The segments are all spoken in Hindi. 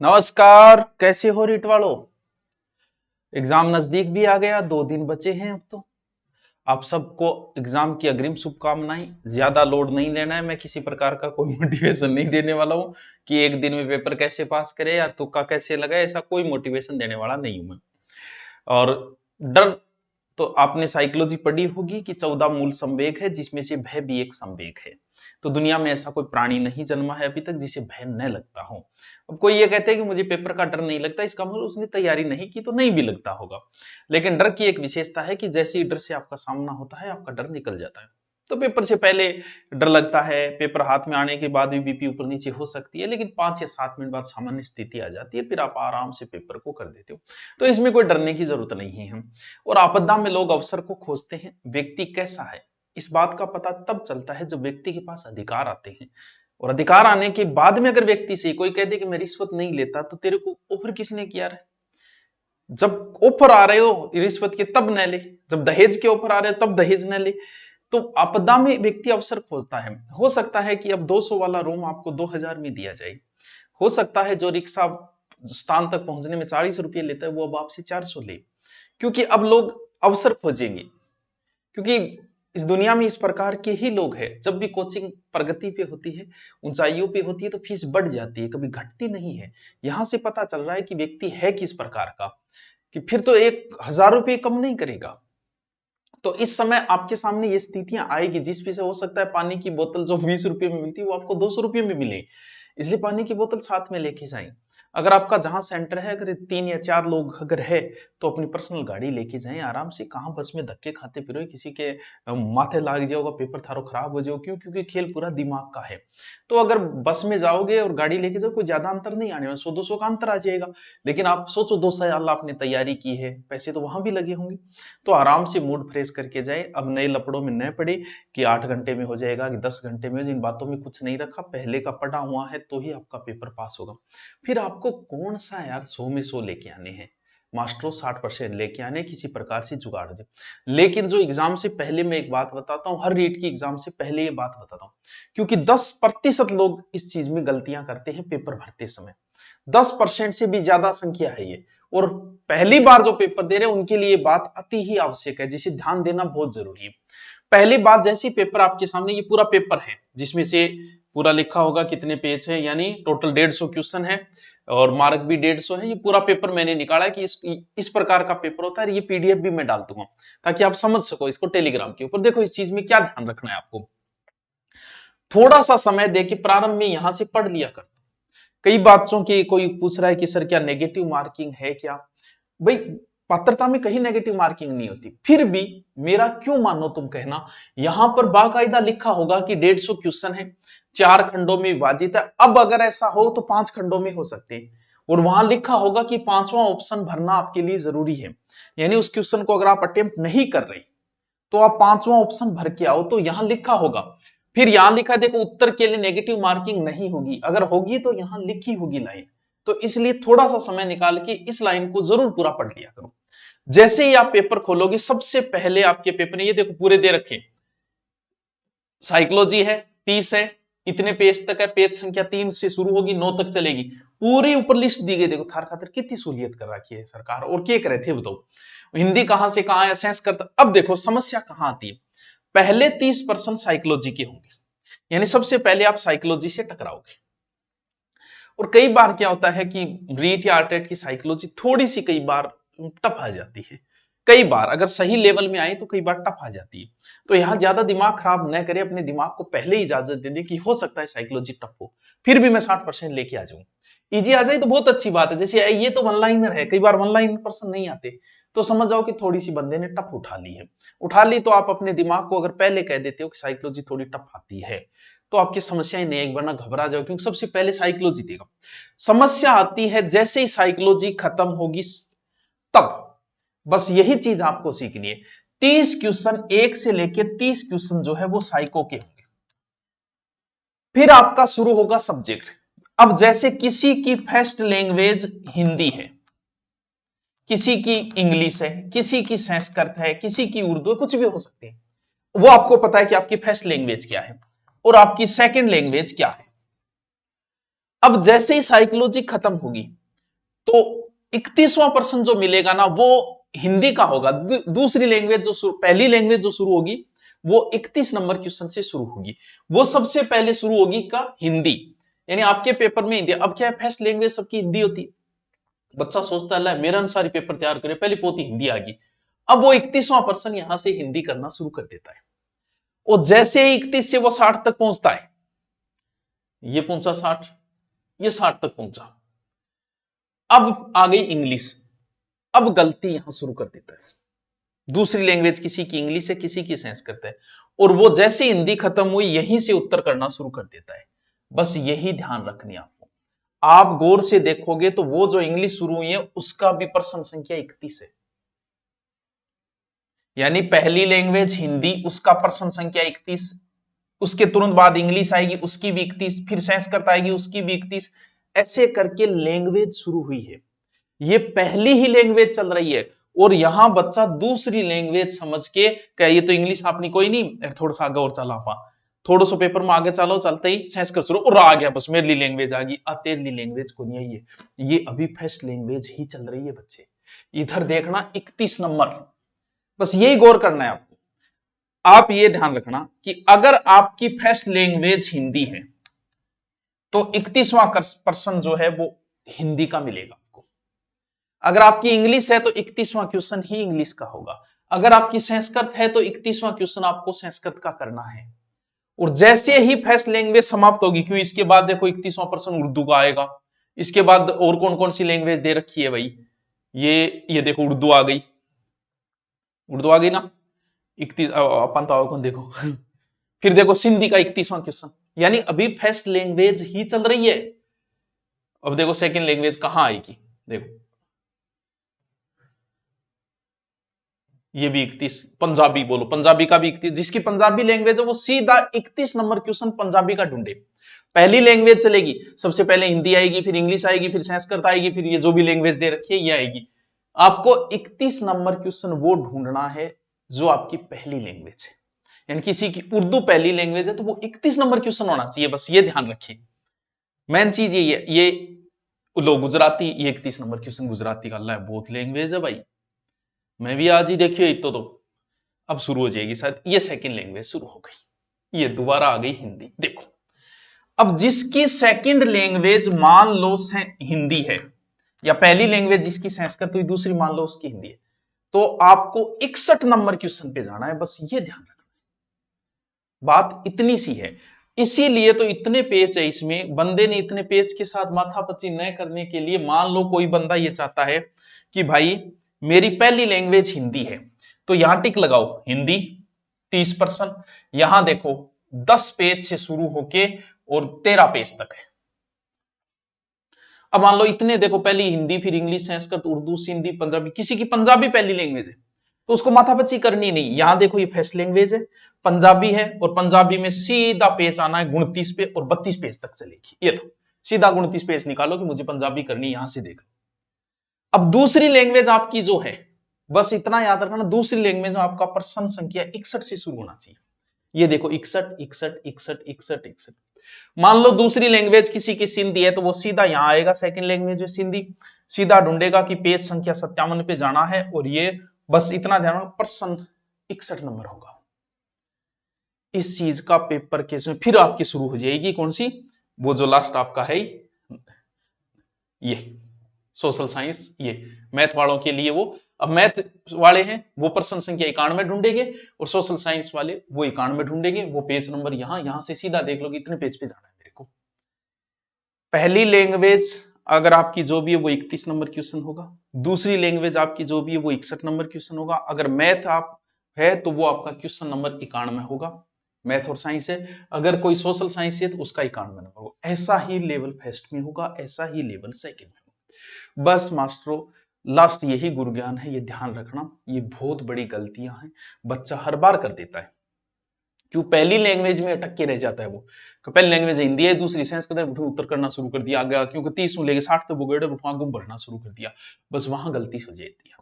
नमस्कार, कैसे हो रीट वालों। एग्जाम नजदीक भी आ गया, 2 दिन बचे हैं अब तो। आप सबको एग्जाम की अग्रिम शुभकामनाएं। ज्यादा लोड नहीं लेना है, मैं किसी प्रकार का कोई मोटिवेशन नहीं देने वाला हूं कि एक दिन में पेपर कैसे पास करे या तुक्का कैसे लगाए, ऐसा कोई मोटिवेशन देने वाला नहीं हूं मैं। और डर तो आपने साइकोलॉजी पढ़ी होगी कि 14 मूल संवेग है, जिसमें से भय भी एक संवेग है। तो दुनिया में ऐसा कोई प्राणी नहीं जन्मा है अभी तक जिसे भय न लगता हो। अब कोई ये कहते हैं कि मुझे पेपर का डर नहीं लगता, इसका मतलब उसने तैयारी नहीं की तो नहीं भी लगता होगा। लेकिन डर की एक विशेषता है कि जैसे ही डर से आपका सामना होता है, आपका डर निकल जाता है। तो पेपर से पहले डर लगता है, पेपर हाथ में आने के बाद भी बीपी ऊपर नीचे हो सकती है, लेकिन 5 या 7 मिनट बाद सामान्य स्थिति आ जाती है, फिर आप आराम से पेपर को कर देते हो। तो इसमें कोई डरने की जरूरत नहीं है। और आपदा में लोग अवसर को खोजते हैं। व्यक्ति कैसा है, इस बात का पता तब चलता है जब व्यक्ति के पास अधिकार आते हैं। और अधिकार आने के बाद में अगर व्यक्ति से कोई कह दे कि मैं रिश्वत नहीं लेता, तो तेरे को ऑफर किसने किया है? जब ऑफर आ रहे हो रिश्वत के तब न ले, जब दहेज के ऑफर आ रहे हो तब दहेज न ले। तो आपदा में व्यक्ति अवसर खोजता है। हो सकता है कि अब 200 वाला रूम आपको 2000 में दिया जाए। हो सकता है जो रिक्शा स्थान तक पहुंचने में 40 रुपये लेता है, वो अब आपसे 400 ले। क्योंकि अब लोग अवसर खोजेंगे। क्योंकि इस दुनिया में इस प्रकार के ही लोग हैं। जब भी कोचिंग प्रगति पे होती है, ऊंचाइयों पे होती है, तो फीस बढ़ जाती है, कभी घटती नहीं है। यहां से पता चल रहा है कि व्यक्ति है किस प्रकार का, कि फिर तो 1000 रुपये कम नहीं करेगा। तो इस समय आपके सामने ये स्थितियां आएगी जिसमें से हो सकता है पानी की बोतल जो 20 रुपये में मिलती है, वो आपको 200 रुपये में मिले। इसलिए पानी की बोतल साथ में लेके जाएं। अगर आपका जहां सेंटर है, अगर 3 या 4 लोग अगर है, तो अपनी पर्सनल गाड़ी लेके जाएं आराम से। कहां बस में धक्के खाते फिरो, किसी के माथे लाग जाओगा, पेपर थारो खराब हो जाओ। क्यों? क्योंकि खेल पूरा दिमाग का है। तो अगर बस में जाओगे और गाड़ी लेके जाओ, कोई ज्यादा अंतर नहीं आने वाला, 100-200 का अंतर आ जाएगा। लेकिन आप सोचो 2 साल आपने तैयारी की है, पैसे तो वहां भी लगे होंगे। तो आराम से मूड फ्रेश करके जाए। अब नए लपड़ों में न पड़े कि 8 घंटे में हो जाएगा कि 10 घंटे में। जिन बातों में कुछ नहीं रखा, पहले का पढ़ा हुआ है तो ही आपका पेपर पास होगा। फिर आपको कौन सा यार 100 में 100 लेके आने हैं, मास्टरों 60% लेके आने, किसी प्रकार से जुगाड़ हो जाए। लेकिन जो एग्जाम से पहले मैं एक बात बताता हूं, हर रीट की एग्जाम से पहले ये बात बताता हूं, क्योंकि 10% लोग इस चीज में गलतियां करते हैं पेपर भरते समय। 10% से भी ज्यादा संख्या है ये। और पहली बार जो पेपर दे रहे हैं उनके लिए बात अति ही आवश्यक है, जिसे ध्यान देना बहुत जरूरी है। पहली बात, जैसे पेपर आपके सामने, ये पूरा पेपर है जिसमें से पूरा लिखा होगा कितने पेज है, यानी टोटल 150 क्वेश्चन है और मार्क भी 150 है। ये पूरा पेपर मैंने निकाला है कि इस प्रकार का पेपर होता है। ये पीडीएफ भी मैं डाल दूंगा ताकि आप समझ सको इसको टेलीग्राम के ऊपर। देखो इस चीज में क्या ध्यान रखना है आपको। थोड़ा सा समय दे के प्रारंभ में यहां से पढ़ लिया कर। कई बच्चों की कोई पूछ रहा है कि सर क्या नेगेटिव मार्किंग है क्या? भाई, पात्रता में कहीं नेगेटिव मार्किंग नहीं होती। फिर भी मेरा क्यों मानो तुम कहना, यहां पर बाकायदा लिखा होगा कि 150 क्वेश्चन है, 4 खंडों में विभाजित है। अब अगर ऐसा हो तो 5 खंडों में हो सकते हैं। और वहां लिखा होगा कि 5वां ऑप्शन भरना आपके लिए जरूरी है। यानी उस क्वेश्चन को अगर आप अटेम्प्ट नहीं कर रहे, तो आप 5वां ऑप्शन भर के आओ। तो यहां लिखा होगा। फिर यहां लिखा है, देखो उत्तर के लिए नेगेटिव मार्किंग नहीं होगी, अगर होगी तो यहां लिखी होगी लाइन। तो इसलिए थोड़ा सा समय निकाल के इस लाइन को जरूर पूरा पढ़ लिया करो। जैसे ही आप पेपर खोलोगे, सबसे पहले आपके पेपर में ये देखो पूरे दे रखे। साइकोलॉजी है 30 है, इतने पेज तक है, पेज संख्या 3 से शुरू होगी 9 तक चलेगी। पूरी ऊपर लिस्ट दी गई। देखो थार खातर कितनी सहूलियत कर रखी है सरकार। और क्या करे थे बताओ, हिंदी कहां से कहां असेस करता। अब देखो समस्या कहां आती है। पहले 30% साइकोलॉजी के होंगे, यानी सबसे पहले आप साइकोलॉजी से टकराओगे। और कई बार क्या होता है कि रीट या आर्टेट की साइकोलॉजी थोड़ी सी कई बार टफ आ जाती है। कई बार अगर सही लेवल में आई तो कई बार टफ आ जाती है। तो यहां ज्यादा दिमाग खराब न करें, अपने दिमाग को पहले ही इजाजत दे दे कि हो सकता है साइकोलॉजी टफ हो, फिर भी मैं 60% लेके आ जाऊं। इजी आ जाए तो बहुत अच्छी बात है। जैसे ये तो वन लाइनर है, कई बार वन लाइन पर्सन नहीं आते, तो समझ जाओ कि थोड़ी सी बंदे ने टफ उठा ली है। उठा ली तो आप अपने दिमाग को अगर पहले कह देते हो कि साइकोलॉजी थोड़ी टफ आती है, तो आपकी समस्याएं नहीं, एक बार ना घबरा जाओ, क्योंकि सबसे पहले साइकोलॉजी देगा। समस्या आती है जैसे ही साइकोलॉजी खत्म होगी तब। बस यही चीज आपको सीखनी है। 30 क्वेश्चन, 1 से लेके 30 क्वेश्चन जो है वो साइको के होंगे। फिर आपका शुरू होगा सब्जेक्ट। अब जैसे किसी की फर्स्ट लैंग्वेज हिंदी है, किसी की इंग्लिश है, किसी की संस्कृत है, किसी की उर्दू है, कुछ भी हो सकती है। वो आपको पता है कि आपकी फर्स्ट लैंग्वेज क्या है और आपकी सेकंड लैंग्वेज क्या है। अब जैसे ही साइकोलॉजी खत्म होगी तो 31वां पर्सन जो मिलेगा ना वो हिंदी का होगा। दूसरी लैंग्वेज जो पहली लैंग्वेज जो शुरू होगी वो 31 नंबर क्वेश्चन से शुरू होगी। वो सबसे पहले शुरू होगी का हिंदी, यानी आपके पेपर में हिंदी। अब क्या है, फर्स्ट लैंग्वेज सबकी हिंदी होती है। बच्चा सोचता है मेरे अनुसार ही पेपर तैयार करे, पहली पोथी हिंदी आ गई। अब वो 31वां पर्सन यहां से हिंदी करना शुरू कर देता है, और जैसे ही 31 से वो 60 तक पहुंचता है, ये पहुंचा 60, ये 60 तक पहुंचा। अब आ गई इंग्लिश, अब गलती यहां शुरू कर देता है। दूसरी लैंग्वेज किसी की इंग्लिश है, किसी की संस्कृत है, और वो जैसे हिंदी खत्म हुई यहीं से उत्तर करना शुरू कर देता है। बस यही ध्यान रखनी आपको। आप गौर से देखोगे तो वो जो इंग्लिश शुरू हुई है उसका भी पर्सन संख्या 31 है, यानी पहली लैंग्वेज हिंदी, उसका पर्सन संख्या 31, उसके तुरंत बाद इंग्लिश आएगी, उसकी भी 31, फिर संस्कृत आएगी, उसकी भी 31। ऐसे करके लैंग्वेज शुरू हुई है। ये पहली ही लैंग्वेज चल रही है, और यहां बच्चा दूसरी लैंग्वेज समझ के कहे ये तो इंग्लिश आपने कोई नहीं, थोड़ा सा आगे और चला पा, थोड़ा सा पेपर में आगे चलो, चलते ही संस्कृत शुरू और आ गया, बस मेरी लैंग्वेज आ गई। तेरी लैंग्वेज को नहीं है, ये अभी फर्स्ट लैंग्वेज ही चल रही है बच्चे। इधर देखना 31 नंबर, बस यही गौर करना है आपको। आप ये ध्यान रखना कि अगर आपकी फर्स्ट लैंग्वेज हिंदी है तो 31वां पर्सन जो है वो हिंदी का मिलेगा आपको। अगर आपकी इंग्लिश है तो 31वां क्वेश्चन ही इंग्लिश का होगा। अगर आपकी संस्कृत है तो 31वां क्वेश्चन आपको संस्कृत का करना है। और जैसे ही फर्स्ट लैंग्वेज समाप्त होगी, क्यों इसके बाद देखो 31वां पर्सन उर्दू का आएगा। इसके बाद और कौन कौन सी लैंग्वेज दे रखी है भाई, ये देखो उर्दू आ गई, उर्दू आ गई ना 31, अपन तो कौन देखो फिर देखो सिंधी का 31वां क्वेश्चन, यानी अभी फर्स्ट लैंग्वेज ही चल रही है। अब देखो सेकंड लैंग्वेज कहां आएगी, देखो ये भी 31, पंजाबी बोलो, पंजाबी का भी 31, जिसकी पंजाबी लैंग्वेज है वो सीधा 31 नंबर क्वेश्चन पंजाबी का ढूंढे। पहली लैंग्वेज चलेगी, सबसे पहले हिंदी आएगी, फिर इंग्लिश आएगी, फिर संस्कृत आएगी, फिर ये जो भी लैंग्वेज दे रखी है ये आएगी। आपको 31 नंबर क्वेश्चन वो ढूंढना है जो आपकी पहली लैंग्वेज है। यानी किसी की उर्दू पहली लैंग्वेज है तो वो 31 नंबर क्वेश्चन होना चाहिए, बस ये ध्यान रखिए। मेन चीज ये लो गुजराती, ये 31 नंबर क्वेश्चन गुजराती का। अल्लाह बहुत लैंग्वेज है भाई, मैं भी आज ही देखियो इतो तो अब शुरू हो जाएगी शायद। ये सेकंड लैंग्वेज शुरू हो गई, ये दोबारा आ गई हिंदी। देखो अब जिसकी सेकंड लैंग्वेज मान लो हिंदी है, या पहली लैंग्वेज जिसकी संस्कृत हुई, दूसरी मान लो उसकी हिंदी है, तो आपको 61 नंबर क्वेश्चन पे जाना है, बस ये ध्यान रखना। बात इतनी सी है, इसीलिए तो इतने पेज है इसमें। बंदे ने इतने पेज के साथ माथापच्ची न करने के लिए, मान लो कोई बंदा ये चाहता है कि भाई मेरी पहली लैंग्वेज हिंदी है, तो यहां टिक लगाओ हिंदी 30%। यहां देखो 10 पेज से शुरू होके और 13 पेज तक है। अब मान लो इतने देखो, पहली हिंदी, फिर इंग्लिश, संस्कृत, उर्दू, सिंधी, पंजाबी, किसी की पंजाबी पहली लैंग्वेज है तो उसको माथापच्ची करनी नहीं। यहां देखो ये फर्स्ट लैंग्वेज है, पंजाबी है, और पंजाबी में सीधा पेज आना है 29 पे, और 32 पेज तक चलेगी। ये तो सीधा 29 पेज निकालो कि मुझे पंजाबी करनी, यहां से देखो। अब दूसरी लैंग्वेज आपकी जो है, बस इतना याद रखना, दूसरी लैंग्वेज में आपका पर्सन संख्या 61 से शुरू होना चाहिए। ये देखो 61 61 61 61 61। मान लो दूसरी लैंग्वेज किसी की सिंधी है तो वो सीधा यहां आएगा, सेकंड लैंग्वेज है सिंधी, सीधा ढूंढेगा कि पेज संख्या 57 पे जाना है, और ये बस इतना ध्यान रखना पर्सन 61 नंबर होगा। इस चीज का पेपर केस में फिर आपकी शुरू हो जाएगी कौन सी, वो जो लास्ट आपका है ये सोशल साइंस, ये मैथ वालों के लिए वो। अब मैथ वाले हैं वो पर्सन संख्या 91 ढूंढेंगे, और सोशल साइंस वाले वो 91 ढूंढेंगे। वो पेज नंबर यहां से सीधा देख लो कि इतने पेज पे जाना है मेरे को। पहली लैंग्वेज अगर आपकी जो भी है वो 31 नंबर क्वेश्चन होगा, दूसरी लैंग्वेज आपकी जो भी है वो 61 नंबर क्वेश्चन होगा। अगर मैथ आप है तो वो आपका क्वेश्चन नंबर 91 होगा, मैथ और साइंस है। अगर कोई सोशल साइंस है तो उसका 91 नंबर होगा। ऐसा ही लेवल फर्स्ट में होगा, ऐसा ही लेवल सेकंड में होगा। बस मास्टरों लास्ट यही गुरु ज्ञान है, ये ध्यान रखना। ये बहुत बड़ी गलतियां हैं, बच्चा हर बार कर देता है। क्यों पहली लैंग्वेज में अटक के रह जाता है वो, पहली लैंग्वेज हिंदी है, दूसरी संस्कृत, उत्तर करना शुरू कर दिया आगे, क्योंकि 30 लेके 60 तक बुगेड़े उठवा गुम भरना शुरू कर दिया, बस वहां गलती हो जाती है।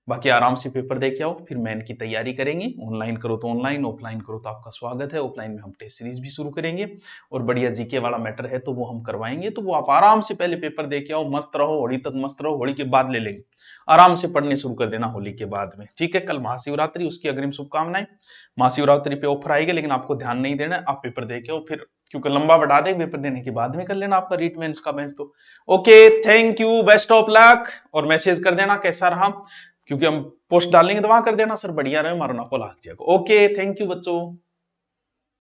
बाकी आराम से पेपर दे के आओ, फिर मेन की तैयारी करेंगे। ऑनलाइन करो तो ऑनलाइन, ऑफलाइन करो तो आपका स्वागत है। ऑफलाइन में हम टेस्ट सीरीज भी शुरू करेंगे और बढ़िया जीके वाला मैटर है तो वो हम करवाएंगे। तो वो आप आराम से पहले पेपर दे के आओ, मस्त रहो, होली तक मस्त रहो, होली के बाद ले लेंगे। आराम से पढ़ने शुरू कर देना होली के बाद में, ठीक है। कल महाशिवरात्रि, उसकी अग्रिम शुभकामनाएं। महाशिवरात्रि पे ऑफर आएगा, लेकिन आपको ध्यान नहीं देना है, आप पेपर दे के आओ फिर, क्योंकि लंबा बढ़ा देंगे पेपर देने के बाद में कर लेना आपका रीट मेंस का बेंच। तो okay, thank you, best of luck. और मैसेज कर देना कैसा रहा, क्योंकि हम पोस्ट डालेंगे तो वहां कर देना सर बढ़िया रहे, मारो ना को लाग जाएगा। ओके, थैंक यू बच्चों।